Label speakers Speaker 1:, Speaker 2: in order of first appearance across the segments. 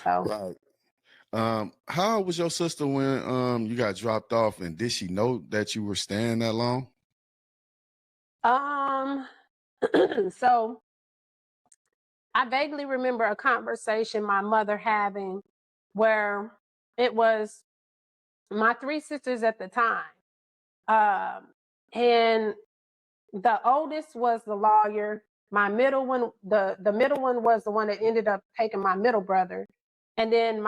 Speaker 1: So
Speaker 2: Right. How old was your sister when you got dropped off, and did she know that you were staying that long?
Speaker 1: um so I vaguely remember a conversation my mother having where it was my three sisters at the time. Um, and the oldest was the lawyer. My middle one, the middle one was the one that ended up taking my middle brother. And then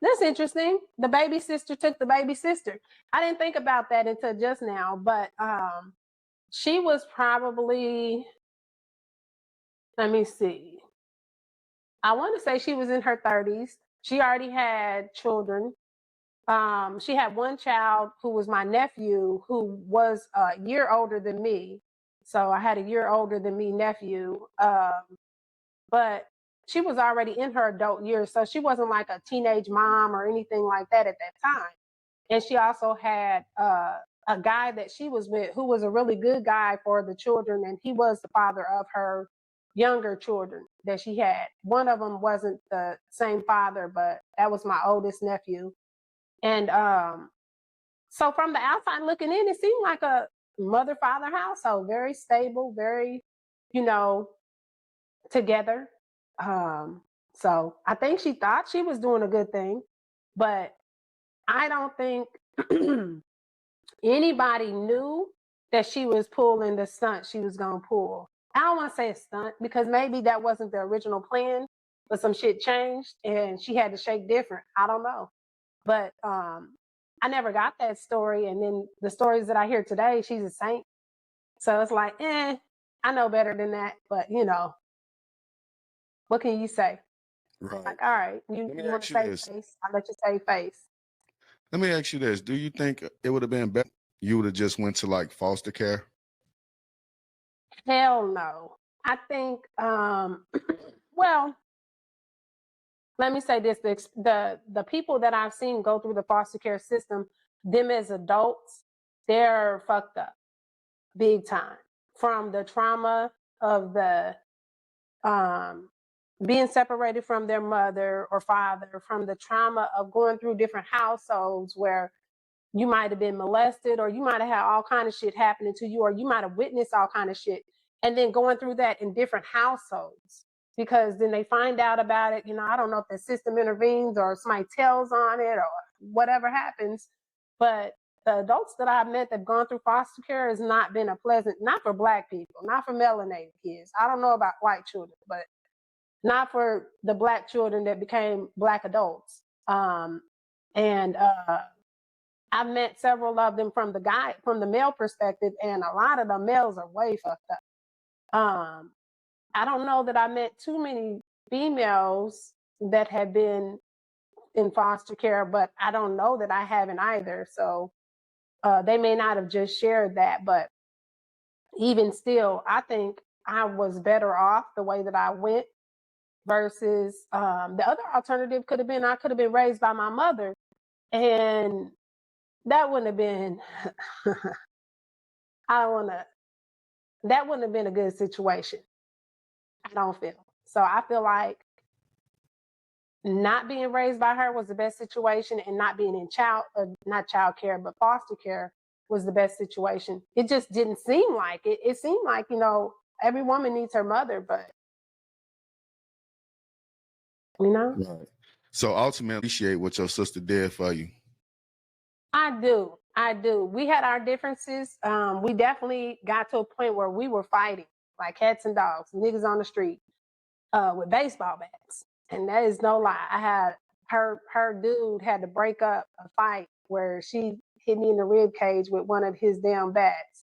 Speaker 1: that's interesting. The baby sister took the baby sister. I didn't think about that until just now, but she was probably, let me see. I want to say she was in her 30s. She already had children. She had one child who was my nephew, who was a year older than me. So I had a year older than me nephew. But she was already in her adult years. So she wasn't like a teenage mom or anything like that at that time. And she also had a guy that she was with who was a really good guy for the children. And he was the father of her younger children that she had. One of them wasn't the same father, but that was my oldest nephew. And so from the outside looking in, it seemed like a mother father household, very stable, very, you know, together. So I think she thought she was doing a good thing, but I don't think anybody knew that she was pulling the stunt she was gonna pull. I don't want to say a stunt because maybe that wasn't the original plan, but some shit changed and she had to shake different. I don't know. But I never got that story. And then the stories that I hear today, she's a saint. So it's like, I know better than that. But what can you say?
Speaker 2: Right.
Speaker 1: Like, all right,
Speaker 2: Let me
Speaker 1: you want to
Speaker 2: ask you
Speaker 1: save
Speaker 2: this.
Speaker 1: face? I'll let you save face.
Speaker 2: Let me ask you this. Do you think it would have been better you would have just went to like foster care?
Speaker 1: Hell no. I think, well, let me say this: the people that I've seen go through the foster care system, them as adults, they're fucked up, big time, from the trauma of the um, being separated from their mother or father, from the trauma of going through different households where you might have been molested or you might have had all kind of shit happening to you or you might have witnessed all kind of shit, and then going through that in different households because then they find out about it. I don't know if the system intervenes or somebody tells on it or whatever happens, but the adults that I've met that have gone through foster care has not been a pleasant, not for Black people, not for melanated kids. I don't know about white children, but not for the Black children that became Black adults. And I've met several of them from the male perspective, and a lot of the males are way fucked up. I don't know that I met too many females that have been in foster care, but I don't know that I haven't either. So they may not have just shared that, but even still, I think I was better off the way that I went versus the other alternative could have been I could have been raised by my mother, and that wouldn't have been. I don't want to. That wouldn't have been a good situation. I don't feel so. I feel like not being raised by her was the best situation, and not being in not child care, but foster care was the best situation. It just didn't seem like it. It seemed like every woman needs her mother, but you know.
Speaker 2: Right. So ultimately, appreciate what your sister did for you.
Speaker 1: I do. I do. We had our differences. We definitely got to a point where we were fighting like cats and dogs, niggas on the street, with baseball bats. And that is no lie. I had her dude had to break up a fight where she hit me in the rib cage with one of his damn bats.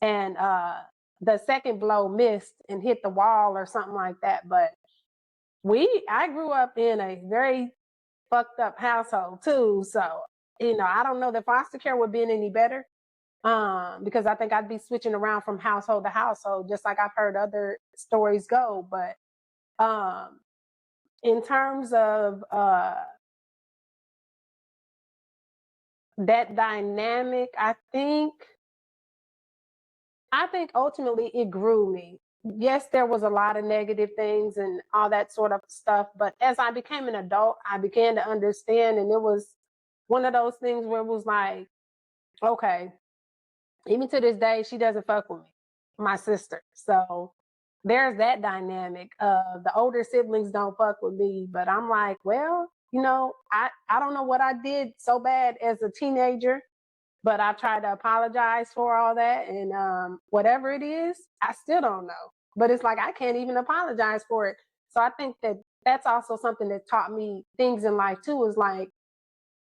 Speaker 1: And the second blow missed and hit the wall or something like that. But I grew up in a very fucked up household too. So, I don't know that foster care would be any better. Because I think I'd be switching around from household to household, just like I've heard other stories go. But in terms of that dynamic, I think ultimately it grew me yes, there was a lot of negative things and all that sort of stuff. But as I became an adult, I began to understand. And it was one of those things where it was like, okay, even to this day, she doesn't fuck with me, my sister. So there's that dynamic. The older siblings don't fuck with me, but I'm like, well, I don't know what I did so bad as a teenager, but I tried to apologize for all that. And whatever it is, I still don't know. But it's like, I can't even apologize for it. So I think that that's also something that taught me things in life too, is like,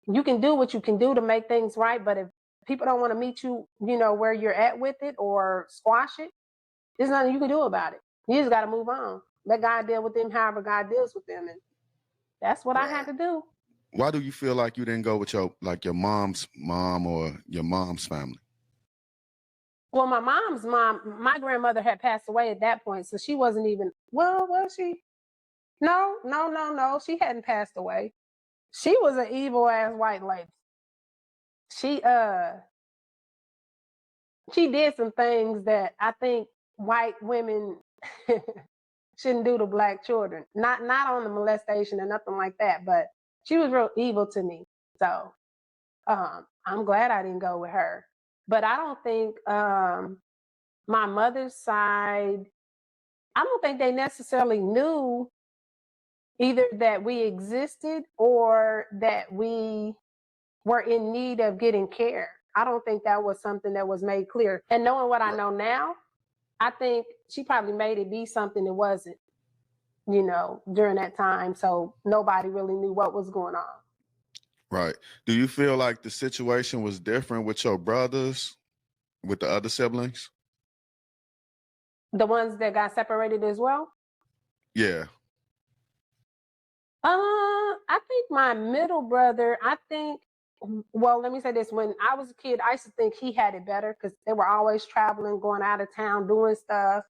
Speaker 1: you can do what you can do to make things right. But if people don't want to meet you, where you're at with it or squash it, there's nothing you can do about it. You just got to move on. Let God deal with them however God deals with them. And that's what I had
Speaker 2: Right.
Speaker 1: to do.
Speaker 2: Why do you feel like you didn't go with your mom's mom or your mom's family?
Speaker 1: Well, my mom's mom, my grandmother had passed away at that point. So she wasn't even, well, was she? No, no, no, no. She hadn't passed away. She was an evil ass white lady. She she did some things that I think white women shouldn't do to black children. Not on the molestation or nothing like that, but she was real evil to me. So I'm glad I didn't go with her. But I don't think my mother's side, I don't think they necessarily knew either that we existed or that we were in need of getting care. I don't think that was something that was made clear. And knowing what I know now, I think she probably made it be something it wasn't, during that time. So nobody really knew what was going on.
Speaker 2: Right. Do you feel like the situation was different with your brothers, with the other siblings?
Speaker 1: The ones that got separated as well?
Speaker 2: Yeah.
Speaker 1: I think my middle brother, well, let me say this. When I was a kid, I used to think he had it better because they were always traveling, going out of town, doing stuff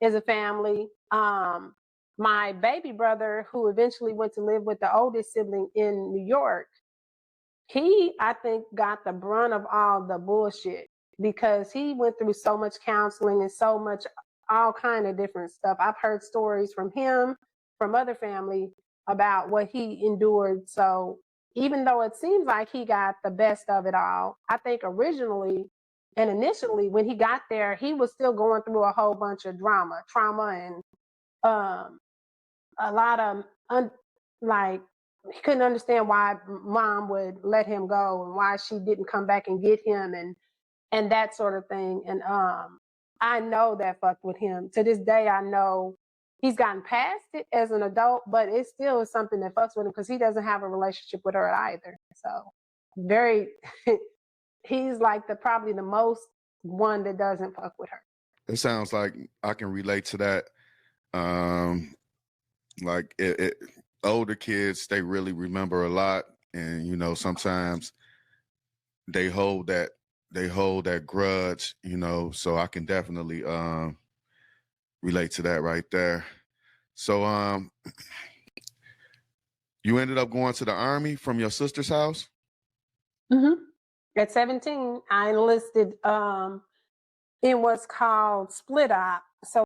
Speaker 1: as a family. My baby brother, who eventually went to live with the oldest sibling in New York, he, I think, got the brunt of all the bullshit because he went through so much counseling and so much, all kind of different stuff. I've heard stories from him, from other family about what he endured. So even though it seems like he got the best of it all, I think originally and initially when he got there, he was still going through a whole bunch of trauma, and um, a lot of like, he couldn't understand why mom would let him go and why she didn't come back and get him, and that sort of thing. And I know that fucked with him. To this day, I know he's gotten past it as an adult, but it still is something that fucks with him because he doesn't have a relationship with her either. So very he's like probably the most one that doesn't fuck with her.
Speaker 2: It sounds like I can relate to that. Like older kids, they really remember a lot, and sometimes they hold that grudge. So I can definitely relate to that right there. So you ended up going to the Army from your sister's house?
Speaker 1: Mm-hmm. At 17, I enlisted in what's called split op. So